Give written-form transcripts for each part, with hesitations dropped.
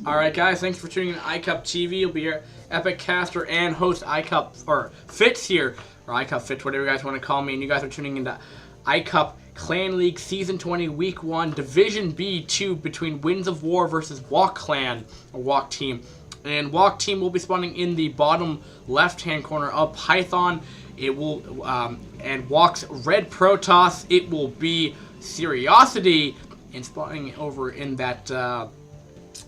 Alright guys, thanks for tuning in to iCup TV. You'll be your epic caster and host iCup, or Fitz here, or iCup Fitz, whatever you guys want to call me, and you guys are tuning into iCup Clan League Season 20 Week 1 Division B2 between Winds of War versus wOk Clan, or wOk Team. And wOk Team will be spawning in the bottom left-hand corner of Python. It will, and wOk's Red Protoss, it will be Seriosity, and spawning over in that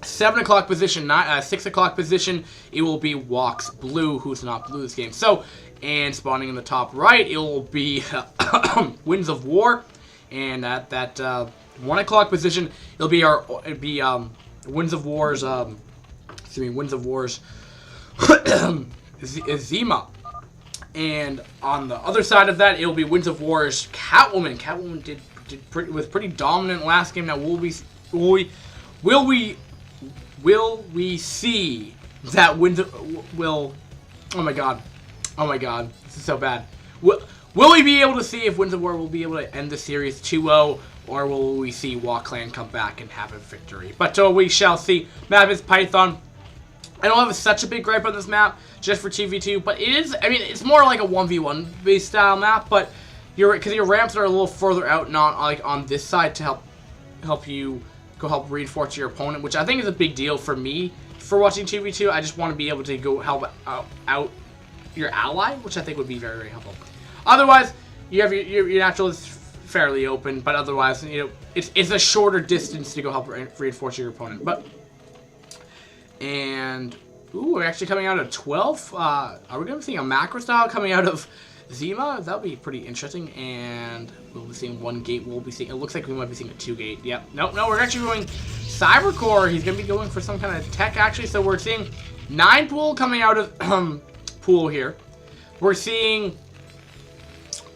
7 o'clock position, not 6 o'clock position, it will be wOk's Blue, who's not blue this game. So, and spawning in the top right, it will be Winds of War, and at that 1 o'clock position, it'll be Winds of War's, Winds of War's Zima. And on the other side of that, it'll be Winds of War's Catwoman. Catwoman was pretty dominant last game. Now, will we see that oh my god, this is so bad. Will we be able to see if Winds of War will be able to end the series 2-0, or will we see wOk Clan come back and have a victory? But we shall see. Map is Python. I don't have such a big gripe on this map, just for TV2, but it is, I mean, it's more like a 1v1 based style map, but because your ramps are a little further out, not like on this side to help you help reinforce your opponent, which I think is a big deal for me for watching TV2. I just want to be able to go help out your ally, which I think would be very, very helpful. Otherwise, you have your natural is fairly open, but otherwise, you know, it's a shorter distance to go help reinforce your opponent. But ooh, we're actually coming out of 12. Are we going to be seeing a macro style coming out of Zima? That'll be pretty interesting. And we'll be seeing one gate. We'll be seeing. It looks like we might be seeing a 2-gate. Yep. No, we're actually going Cybercore. He's going to be going for some kind of tech, actually. So we're seeing 9 pool coming out of pool here. We're seeing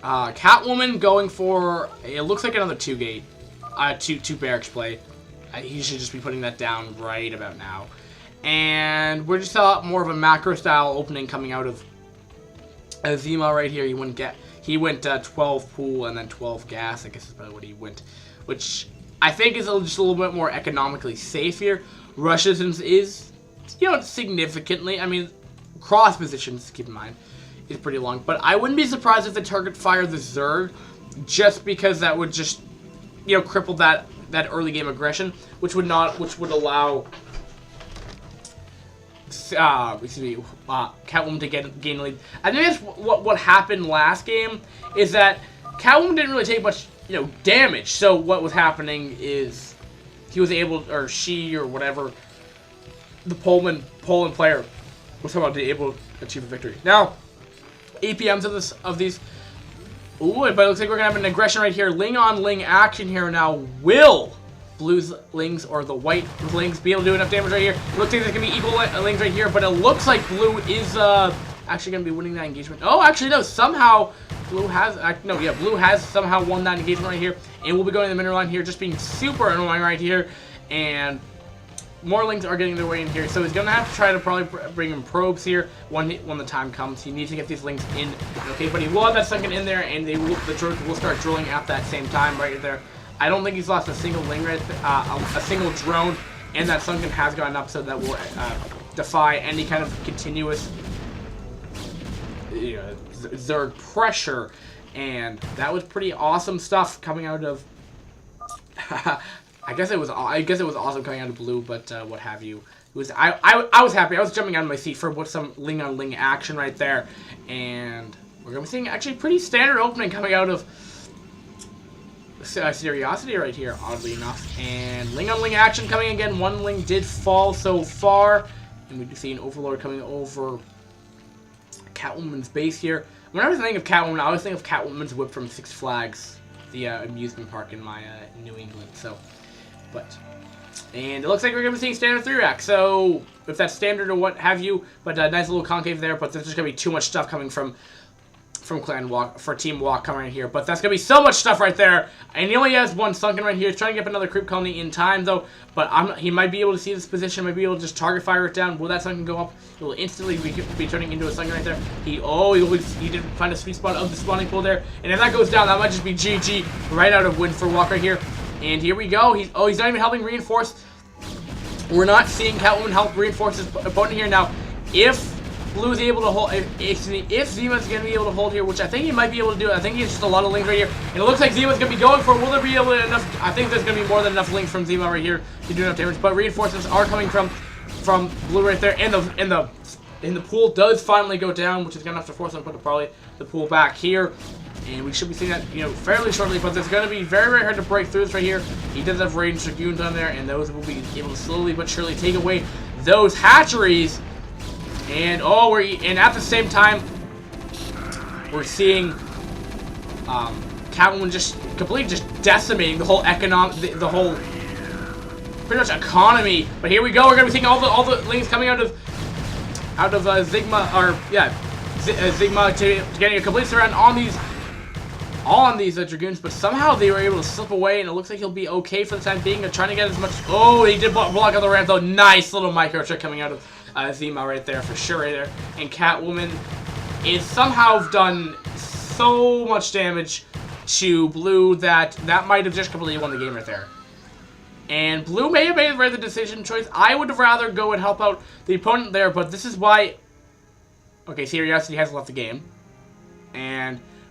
Catwoman going for. It looks like another 2-gate. Two barracks play. He should just be putting that down right about now. And we're just more of a macro style opening coming out of Zima right here. He went 12 pool and then 12 gas, I guess is probably what he went, which I think is just a little bit more economically safe here. Rush distance is, you know, significantly, I mean, cross positions, keep in mind, is pretty long, but I wouldn't be surprised if the target fired the Zerg, just because that would just, you know, cripple that early game aggression, which would allow Catwoman to gain a lead. I think that's what happened last game, is that Catwoman didn't really take much, you know, damage. So what was happening is he was able, or she, or whatever, the Poland player was somehow able to achieve a victory. Now, APMs of these. Ooh, but it looks like we're gonna have an aggression right here. Ling on Ling action here now. Will Blue's Lings or the White Lings be able to do enough damage right here? It looks like there's going to be equal Lings right here, but it looks like Blue is actually going to be winning that engagement. Oh, actually, no. Somehow, Blue has somehow won that engagement right here. And we'll be going to the mineral line here, just being super annoying right here. And more Lings are getting their way in here. So he's going to have to try to probably bring in probes here when the time comes. He needs to get these Lings in. Okay, but he will have that sunken in there, and the drones will start drilling at that same time right there. I don't think he's lost a single Ling right, a single drone, and that sunken has gotten up, so that will defy any kind of continuous Zerg pressure, and that was pretty awesome stuff coming out of. I guess it was awesome coming out of Blue, but what have you? It was I was happy. I was jumping out of my seat for some Ling on Ling action right there, and we're gonna be seeing actually pretty standard opening coming out of Seriosity right here, oddly enough. And Ling on Ling action coming again. One Ling did fall so far, and we do see an Overlord coming over Catwoman's base here. Whenever I think of Catwoman, I always think of Catwoman's whip from Six Flags, the amusement park in my New England. So, and it looks like we're gonna be seeing standard 3-rack. So if that's standard or what have you, but nice little concave there. But there's just gonna be too much stuff coming from Clan wOk, for Team wOk coming in here. But that's going to be so much stuff right there. And he only has one sunken right here. He's trying to get up another creep colony in time, though. But he might be able to see this position, might be able to just target fire it down. Will that sunken go up? It will instantly be turning into a sunken right there. He did find a sweet spot of the spawning pool there. And if that goes down, that might just be GG right out of win for wOk right here. And here we go. He's not even helping reinforce We're not seeing Catwoman help reinforce his opponent here. Now, if Blue's able to hold, if Zima's going to be able to hold here, which I think he might be able to do, I think he has just a lot of links right here. And it looks like Zima's going to be going for it. Will there be able to enough? I think there's going to be more than enough links from Zima right here to do enough damage. But reinforcements are coming from Blue right there. And the pool does finally go down, which is going to have to force him to put probably the pool back here. And we should be seeing that, fairly shortly. But it's going to be very, very hard to break through this right here. He does have ranged Dragoons on there, and those will be able to slowly but surely take away those hatcheries. And at the same time, we're seeing Catwoman just completely just decimating the whole the whole pretty much economy. But here we go. We're gonna be seeing all the links coming out of Zigma, Zigma to getting a complete surround on these Dragoons. But somehow they were able to slip away, and it looks like he'll be okay for the time being. Trying to get as much. Oh, he did block on the ramp though. Nice little micro trick coming out of Zima right there, for sure, right there. And Catwoman is somehow done so much damage to Blue that might have just completely won the game right there. And Blue may have made the right decision choice. I would have rather go and help out the opponent there, but this is why. Okay, Seriosity has left the game,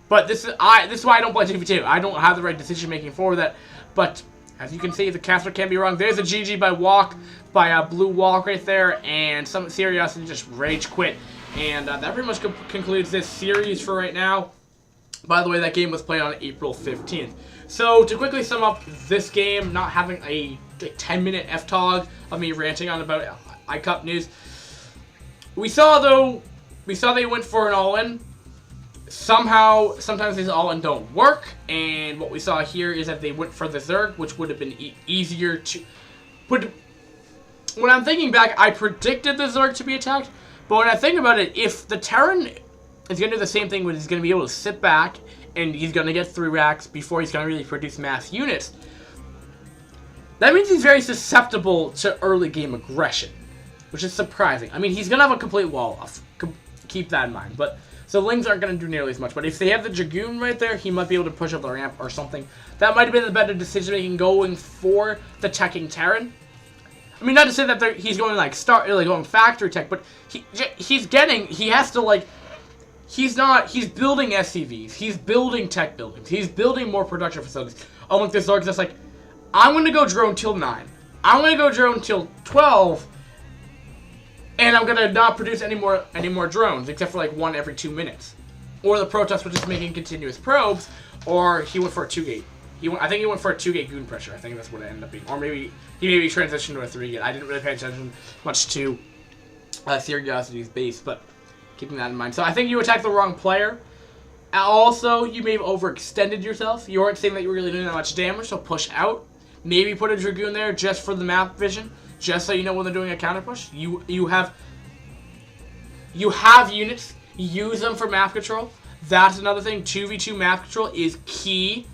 but this is why I don't play TV2. I don't have the right decision making for that, but. As you can see, the caster can be wrong. There's a GG by Blue wOk right there, and some Seriosity just rage quit. And that pretty much concludes this series for right now. By the way, that game was played on April 15th. So, to quickly sum up this game, not having a 10-minute F-Tog of me ranting on about iCup news. We saw they went for an all-in. Somehow, sometimes these all-in don't work, and what we saw here is that they went for the Zerg, which would have been easier to put. When I'm thinking back, I predicted the Zerg to be attacked, but when I think about it, if the Terran is going to do the same thing, where he's going to be able to sit back, and he's going to get 3 racks before he's going to really produce mass units, that means he's very susceptible to early game aggression, which is surprising. I mean, he's going to have a complete wall off. Keep that in mind, but. So Lings aren't going to do nearly as much, but if they have the Dragoon right there, he might be able to push up the ramp or something. That might have been the better decision making going for the teching Terran. I mean, not to say that he's going going factory tech, but he's building SCVs, he's building tech buildings, he's building more production facilities. Oh, look, this Zorg's just like, I'm going to go drone till 9, I'm going to go drone till 12. And I'm gonna not produce any more drones, except for like 1 every 2 minutes. Or the Protoss was just making continuous probes, or he went for a 2-gate. I think he went for a 2-gate goon pressure. I think that's what it ended up being. Or maybe he transitioned to a 3-gate. I didn't really pay attention much to Seriosity's base, but keeping that in mind. So I think you attacked the wrong player. Also, you may have overextended yourself. You weren't saying that you were really doing that much damage, so push out. Maybe put a Dragoon there just for the map vision. Just so you know when they're doing a counter push, you have units. Use them for map control. That's another thing. 2v2 map control is key.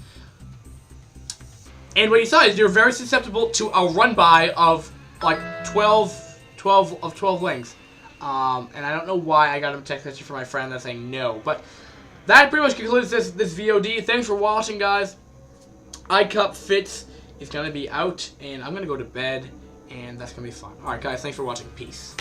And what you saw is you're very susceptible to a run by of like 12 links. And I don't know why I got a text message from my friend that's saying no, but that pretty much concludes this VOD. Thanks for watching, guys. iCup Fits is gonna be out, and I'm gonna go to bed. And that's going to be fun. Alright, guys, thanks for watching. Peace.